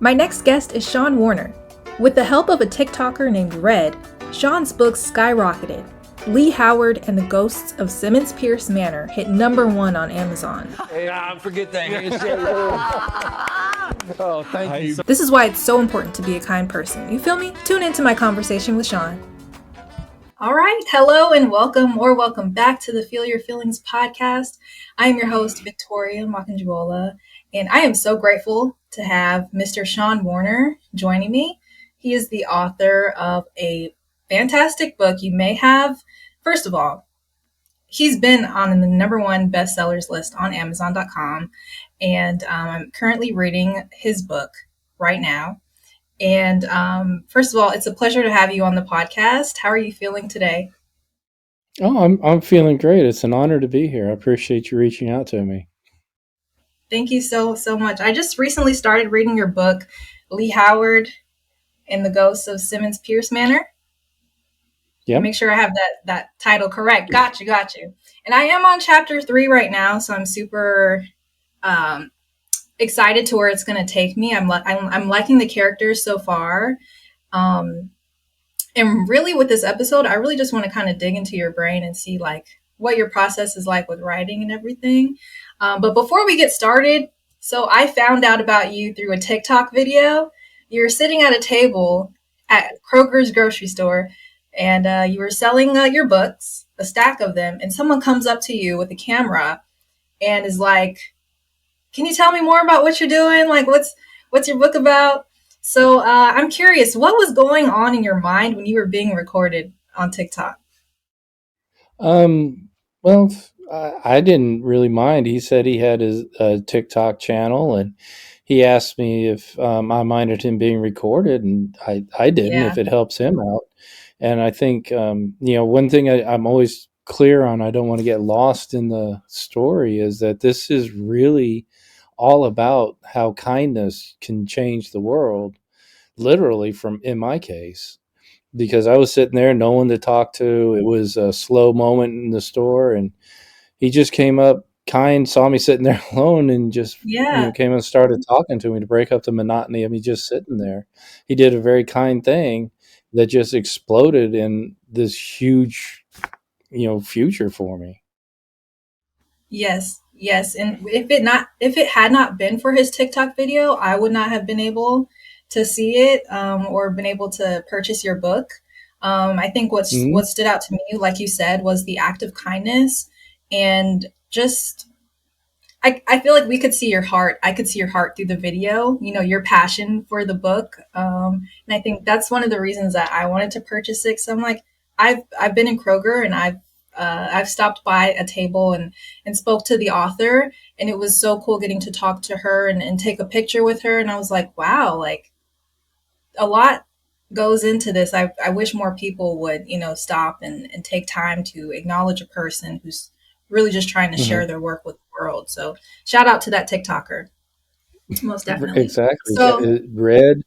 My next guest is Shawn Warner. With the help of a TikToker named Red, Shawn's books skyrocketed. Lee Howard and the Ghosts of Simmons Pierce Manor hit #1 on Amazon. Hey, forget that. Oh, thank you. This is why it's so important to be a kind person. You feel me? Tune into my conversation with Shawn. All right. Hello and welcome or welcome back to the Feel Your Feelings podcast. I am your host, Victoria Makanjuola, and I am so grateful to have Mr. Shawn Warner joining me. He is the author of a fantastic book you may have. First of all, he's been on the #1 bestsellers list on Amazon.com, and I'm currently reading his book right now. And first of all, it's a pleasure to have you on the podcast. How are you feeling today? Oh, I'm feeling great. It's an honor to be here. I appreciate you reaching out to me. Thank you so much. I just recently started reading your book, Lee Howard and the Ghosts of Simmons Pierce Manor. Yeah. Make sure I have that title correct. Got you. And I am on chapter 3 right now, so I'm super excited to where it's going to take me. I'm liking the characters so far. And really with this episode, I really just want to kind of dig into your brain and see like what your process is like with writing and everything. But before we get started, so I found out about you through a TikTok video. You're sitting at a table at Kroger's grocery store, and you were selling your books, a stack of them, and someone comes up to you with a camera and is like, can you tell me more about what you're doing? Like, what's your book about? So I'm curious, what was going on in your mind when you were being recorded on TikTok? Well, I didn't really mind. He said he had his TikTok channel, and he asked me if I minded him being recorded, and I didn't, if it helps him out. And I think, one thing I'm always clear on, I don't want to get lost in the story, is that this is really all about how kindness can change the world, literally, in my case, because I was sitting there, no one to talk to. It was a slow moment in the store, and he just came up kind, saw me sitting there alone, and just came and started talking to me to break up the monotony of me just sitting there. He did a very kind thing that just exploded in this huge, future for me. Yes. And if it had not been for his TikTok video, I would not have been able to see it or been able to purchase your book. I think what stood out to me, like you said, was the act of kindness, and just I feel like we could see your heart. I could see your heart through the video, your passion for the book. And I think that's one of the reasons that I wanted to purchase it. So I'm like, I've been in Kroger, and I've stopped by a table and spoke to the author, and it was so cool getting to talk to her and take a picture with her. And I was like, wow, like a lot goes into this. I wish more people would, stop and take time to acknowledge a person who's really just trying to share their work with the world. So shout out to that TikToker. Most definitely. Exactly. So, Red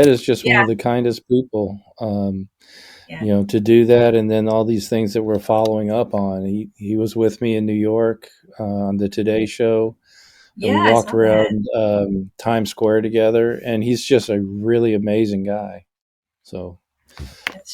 is just one of the kindest people. To do that, and then all these things that we're following up on. He was with me in New York on the Today Show, and we walked around Times Square together, and he's just a really amazing guy. So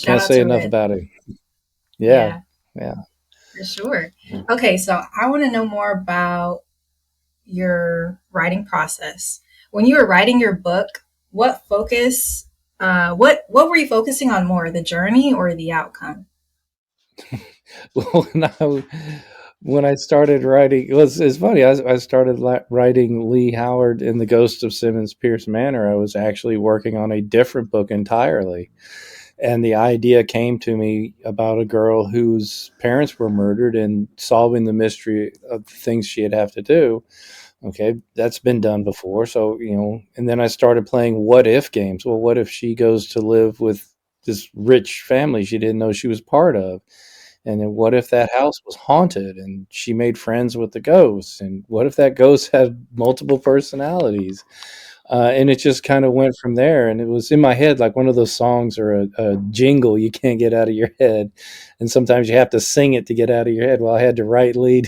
can't say enough about him. Yeah. For sure. Okay, so I want to know more about your writing process. When you were writing your book, what were you focusing on more, the journey or the outcome? Well, when I started writing, it's funny. I started writing Lee Howard and the Ghost of Simmons Pierce Manor. I was actually working on a different book entirely. And the idea came to me about a girl whose parents were murdered and solving the mystery of the things she'd have to do. Okay, that's been done before. So, and then I started playing what if games. Well, what if she goes to live with this rich family she didn't know she was part of? And then what if that house was haunted and she made friends with the ghosts? And what if that ghost had multiple personalities? And it just kind of went from there. And it was in my head like one of those songs or a jingle you can't get out of your head. And sometimes you have to sing it to get out of your head. Well, I had to write Lee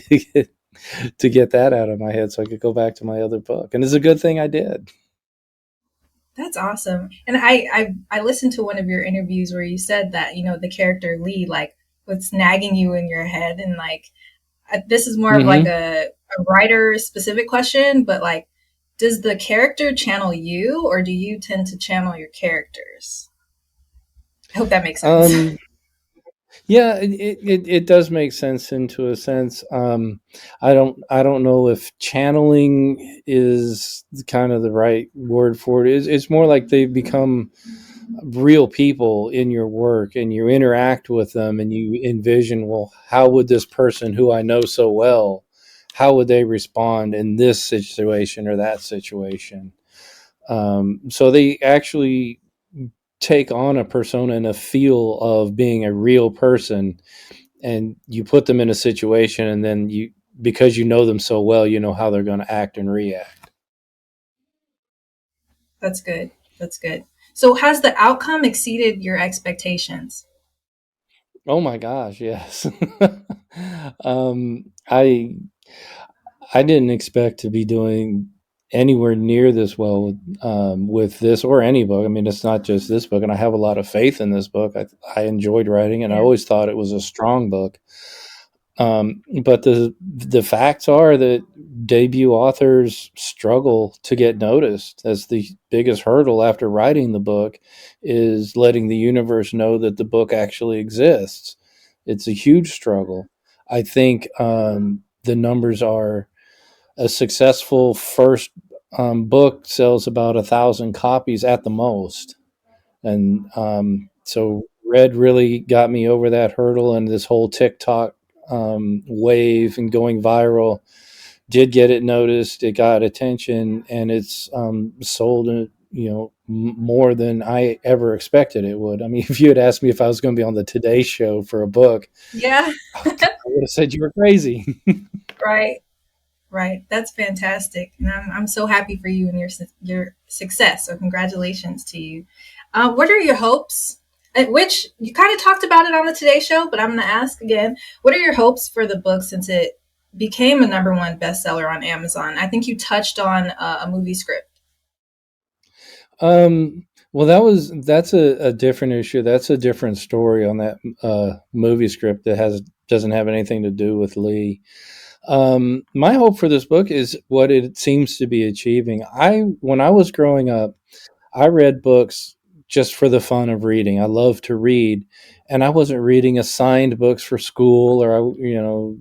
to get that out of my head so I could go back to my other book. And it's a good thing I did. That's awesome. And I listened to one of your interviews where you said that, the character Lee, like, was nagging you in your head. And like, this is more of like Mm-hmm. a writer specific question, but like, does the character channel you or do you tend to channel your characters? I hope that makes sense. Um, yeah, it does make sense into a sense. I don't know if channeling is kind of the right word for it. It's more like they become real people in your work, and you interact with them, and you envision, well, how would this person who I know so well, how would they respond in this situation or that situation? So they actually take on a persona and a feel of being a real person, and you put them in a situation, and then you, because you know them so well, you know how they're going to act and react. That's good. That's good. So has the outcome exceeded your expectations? Oh my gosh, yes. I didn't expect to be doing anywhere near this well with this or any book. I mean, it's not just this book, and I have a lot of faith in this book. I enjoyed writing, and I Yeah. always thought it was a strong book. But the facts are that debut authors struggle to get noticed. That's the biggest hurdle after writing the book, is letting the universe know that the book actually exists. It's a huge struggle. I think the numbers are, a successful first book sells about 1,000 copies at the most, and so Red really got me over that hurdle, and this whole TikTok wave and going viral did get it noticed. It got attention, and it's sold, more than I ever expected it would. I mean, if you had asked me if I was going to be on the Today Show for a book, Yeah. I would have said you were crazy. Right. Right. That's fantastic. And I'm so happy for you and your success. So congratulations to you. What are your hopes? Which you kind of talked about it on the Today Show, but I'm going to ask again. What are your hopes for the book since it became a number one bestseller on Amazon? I think you touched on a movie script. Well, that's a different issue. That's a different story on that movie script that doesn't have anything to do with Lee. My hope for this book is what it seems to be achieving. When I was growing up, I read books just for the fun of reading. I love to read, and I wasn't reading assigned books for school, or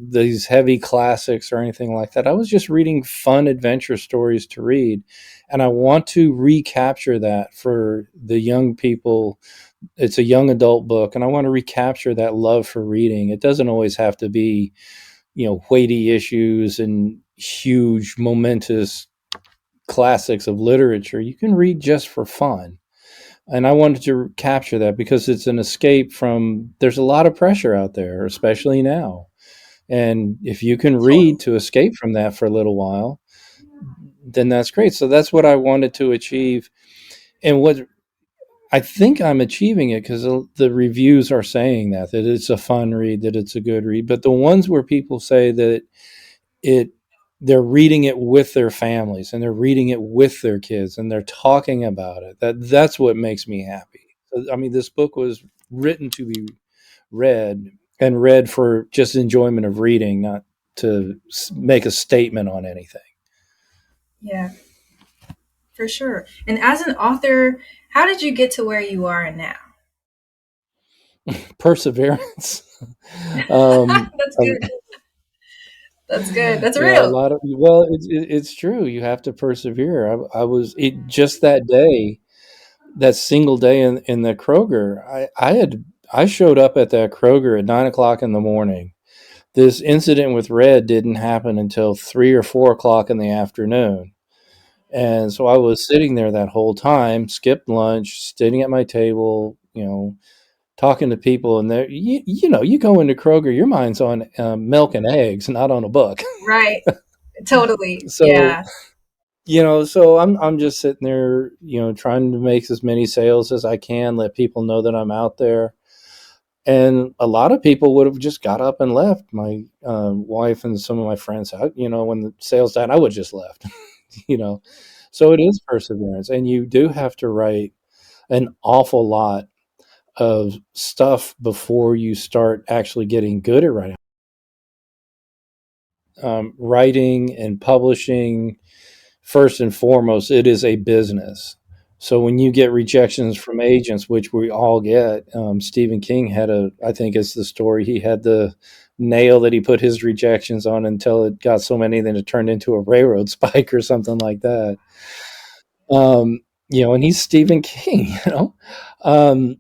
these heavy classics or anything like that. I was just reading fun adventure stories to read, and I want to recapture that for the young people. It's a young adult book, and I want to recapture that love for reading. It doesn't always have to be, weighty issues and huge momentous classics of literature. You can read just for fun, and I wanted to capture that because it's an escape from, there's a lot of pressure out there, especially now, and if you can read Totally. to escape from that for a little while, then that's great. So that's what I wanted to achieve, and what I think I'm achieving it, because the reviews are saying that it's a fun read, that it's a good read. But the ones where people say that it they're reading it with their families, and they're reading it with their kids, and they're talking about it, that's what makes me happy. I mean, this book was written to be read, and read for just enjoyment of reading, not to make a statement on anything. Yeah, for sure. And as an author, how did you get to where you are now? Perseverance. um, That's good. That's good. That's yeah, a real. lot of, well, it's true. You have to persevere. I was it just that day, that single day in the Kroger. I showed up at that Kroger at 9 o'clock in the morning. This incident with Red didn't happen until 3 or 4 o'clock in the afternoon. And so I was sitting there that whole time, skipped lunch, sitting at my table, talking to people. And there, you go into Kroger, your mind's on milk and eggs, not on a book. Right. Totally. So, Yeah. so I'm just sitting there, trying to make as many sales as I can, let people know that I'm out there. And a lot of people would have just got up and left. My wife and some of my friends, when the sales died, I would have just left, you know. So it is perseverance, and you do have to write an awful lot of stuff before you start actually getting good at writing. Writing and publishing, first and foremost, it is a business. So when you get rejections from agents, which we all get, Stephen King had I think it's the story, he had the nail that he put his rejections on until it got so many that it turned into a railroad spike or something like that. And he's Stephen King, Um,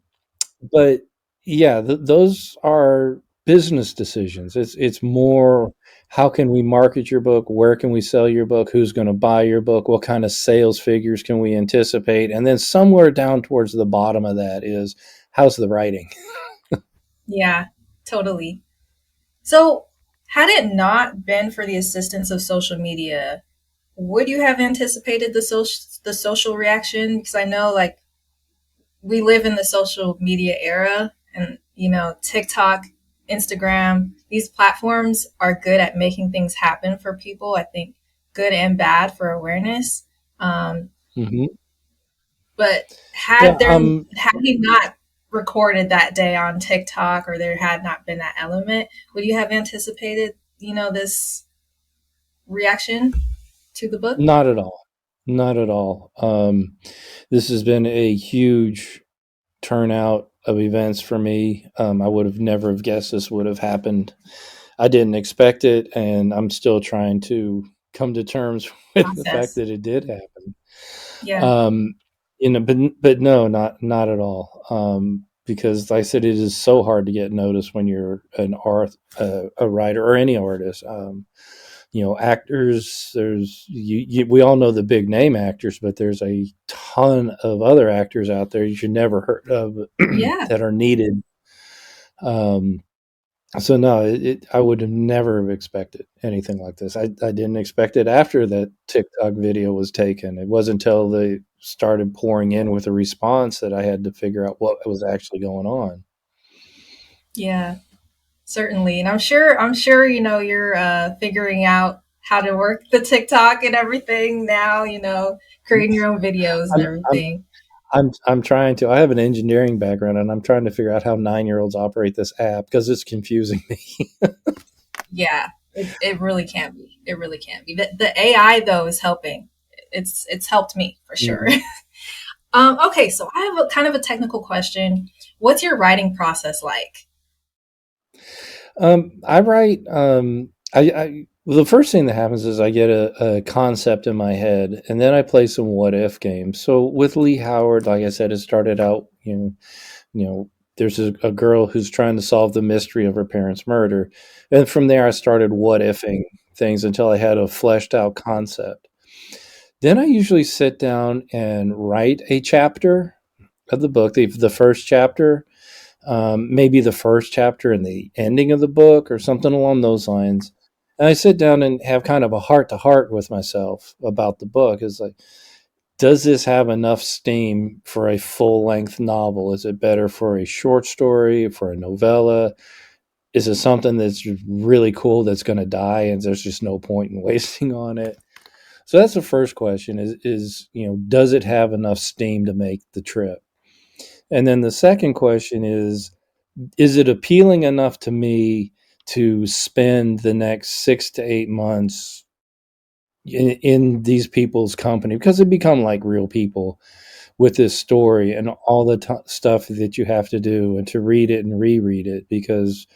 but yeah, those are business decisions. It's more, how can we market your book? Where can we sell your book? Who's going to buy your book? What kind of sales figures can we anticipate? And then somewhere down towards the bottom of that is, how's the writing? Yeah, totally. So, had it not been for the assistance of social media, would you have anticipated the social reaction? Because I know, like, we live in the social media era, and TikTok, Instagram, these platforms are good at making things happen for people. I think good and bad for awareness. Um, Mm-hmm. but Yeah. had he not recorded that day on TikTok, or there had not been that element, would you have anticipated, this reaction to the book? Not at all. Not at all. This has been a huge turnout of events for me. I would have never have guessed this would have happened. I didn't expect it, and I'm still trying to come to terms with the fact Process. that it did happen. Yeah. Um, but no, not at all. Because, like I said, it is so hard to get noticed when you're a writer or any artist. Actors. We all know the big name actors, but there's a ton of other actors out there you should never heard of Yeah. that are needed. Um, so no, I would have never have expected anything like this. I didn't expect it after that TikTok video was taken. It wasn't until they started pouring in with a response that I had to figure out what was actually going on. Yeah. Certainly. And I'm sure, you're figuring out how to work the TikTok and everything now, creating your own videos and I'm I'm everything. I'm trying to. I have an engineering background, and I'm trying to figure out how 9-year-olds operate this app because it's confusing me. Yeah. It really can't be. It really can't be. The AI though is helping. It's helped me for sure. Mhm. Okay, so I have a kind of a technical question. What's your writing process like? I write. Well, the first thing that happens is I get a concept in my head, and then I play some what if games. So with Lee Howard, like I said, it started out, you know, there's a girl who's trying to solve the mystery of her parents' murder, and from there I started what ifing things until I had a fleshed out concept. Then I usually sit down and write a chapter of the book, the first chapter, maybe the first chapter and the ending of the book or something along those lines. And I sit down and have kind of a heart to heart with myself about the book. Is like, does this have enough steam for a full length novel? Is it better for a short story, for a novella? Is it something that's really cool that's going to die and there's just no point in wasting on it? So that's the first question is, does it have enough steam to make the trip? And then the second question is it appealing enough to me to spend the next 6 to 8 months in these people's company, because they become like real people with this story and all the stuff that you have to do and to read it and reread it, because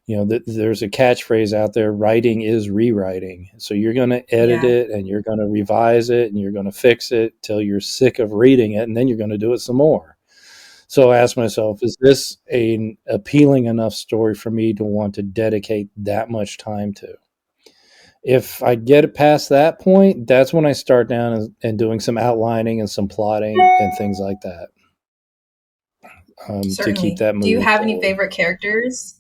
there's a catchphrase out there: writing is rewriting. So you're going to edit Yeah. it and you're going to revise it and you're going to fix it till you're sick of reading it, and then you're going to do it some more. So I asked myself, is this an appealing enough story for me to want to dedicate that much time to? If I get it past that point, that's when I start down and doing some outlining and some plotting and things like that, to keep Certainly. that Do you moving have any forward. favorite characters?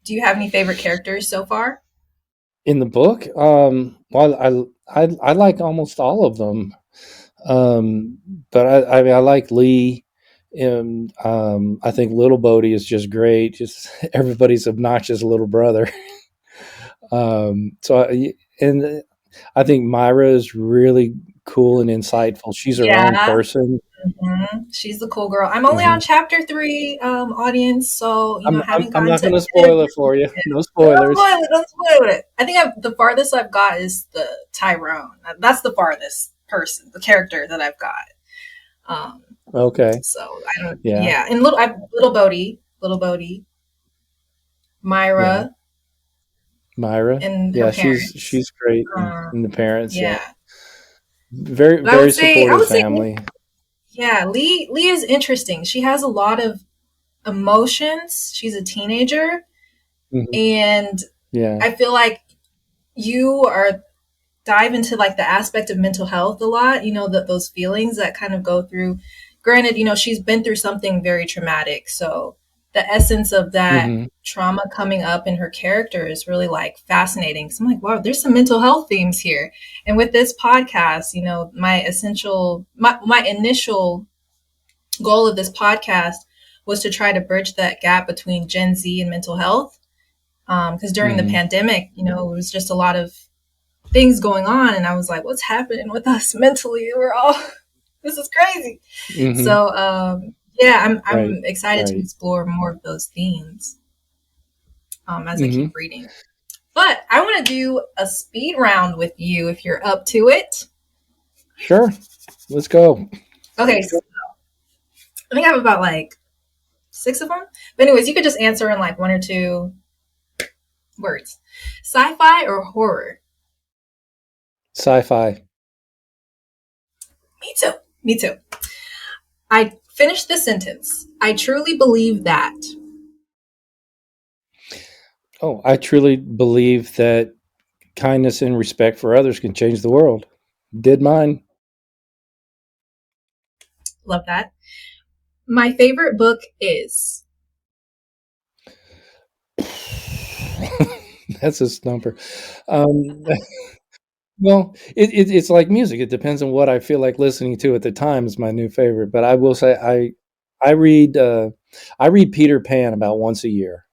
Do you have any favorite characters so far? In the book, well, I like almost all of them, um, but I mean, I like Lee, and I think Little Bodie is just great. Just everybody's obnoxious little brother. And I think Myra is really cool and insightful. She's her own Yeah. person. She's the cool girl. I'm only Hmm. on chapter 3, audience, so I haven't I'm gotten not to going to any of spoil it for you. it. No Don't spoilers. spoil it. Don't spoil it. I think the farthest I've got is the Tyrone. That's the farthest person, the character that I've got. Um, Okay. so I don't. Yeah. Yeah, and little Bodie, Yeah. Myra, Myra. and her Yeah, parents. she's great, Um, and the parents. Yeah, yeah, very but very I supportive would say, family. yeah, Lee is interesting. She has a lot of emotions. She's a teenager, Hmm. and Yeah. I feel like you are dive into like the aspect of mental health a lot, those feelings that kind of go through. Granted, she's been through something very traumatic, so the essence of that Hmm. trauma coming up in her character is really like fascinating. So I'm like, wow, there's some mental health themes here. And with this podcast, my initial goal of this podcast was to try to bridge that gap between Gen Z and mental health. Because during the Hmm. pandemic, it was just a lot of things going on, and I was like, what's happening with us mentally? We're all this is crazy. Hmm. So yeah, Right. I'm excited to Right. explore more of those themes as I keep Hmm. reading. But I want to do a speed round with you if you're up to it. Sure. Let's go. Okay, so I think I have about like 6 of them. But anyways, you could just answer in like 1 or 2 words. Sci-fi or horror? Sci-fi. Me too. Me too. I finished the sentence. I truly believe that. Oh, I truly believe that kindness and respect for others can change the world. Did mine. Love that. My favorite book is. That's a stumper. Um, well, it's like music. It depends on what I feel like listening to at the time is my new favorite. But I will say I read I read Peter Pan about once a year.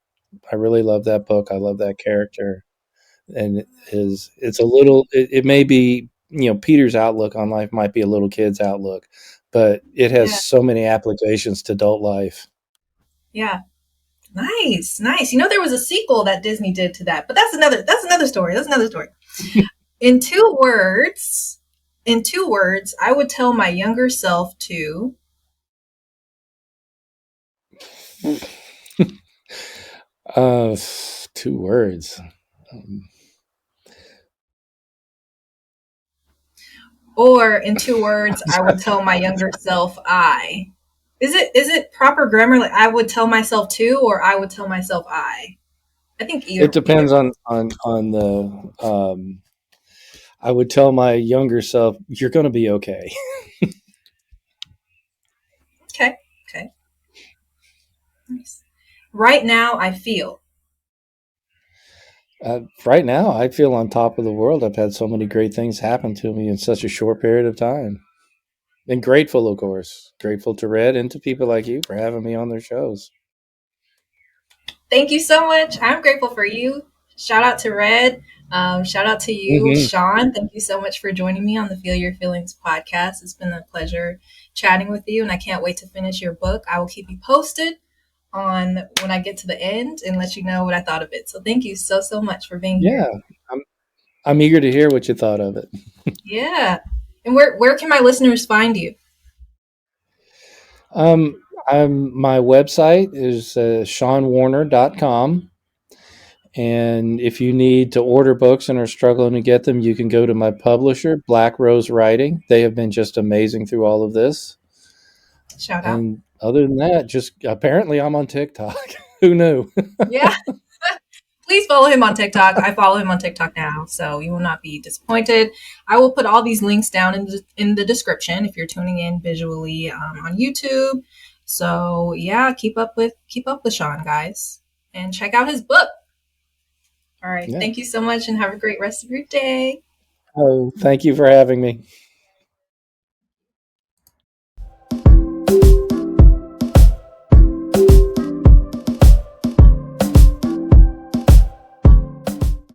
I really love that book. I love that character, and it's a little. It may be Peter's outlook on life might be a little kid's outlook, but it has Yeah. so many applications to adult life. Yeah. Nice. Nice. There was a sequel that Disney did to that, but that's another story. That's another story. In 2 words, I would tell my younger self to. Uh, 2 words. Um, Or in 2 words, I would tell my younger self I. Is it proper grammar? Like I would tell myself to, or I would tell myself I. I think It either depends one. on the. I would tell my younger self, "You're going to be okay." Okay. Okay. Nice. Right now, I feel. Right now, I feel on top of the world. I've had so many great things happen to me in such a short period of time, and grateful, of course, grateful to Red and to people like you for having me on their shows. Thank you so much. I'm grateful for you. Shout out to Red. Shout out to you, Hmm. Shawn. Thank you so much for joining me on the Feel Your Feelings podcast. It's been a pleasure chatting with you, and I can't wait to finish your book. I will keep you posted on when I get to the end and let you know what I thought of it. So thank you so, so much for being Yeah, here. I'm I'm eager to hear what you thought of it. Yeah. And where can my listeners find you? My website is ShawnWarner.com. And if you need to order books and are struggling to get them, you can go to my publisher, Black Rose Writing. They have been just amazing through all of this. Shout out. And other than that, just apparently I'm on TikTok. Who knew? Yeah. Please follow him on TikTok. I follow him on TikTok now, so you will not be disappointed. I will put all these links down in the description if you're tuning in visually on YouTube. So yeah, keep up with Shawn, guys, and check out his book. All right, Yeah. thank you so much, and have a great rest of your day. Oh, thank you for having me.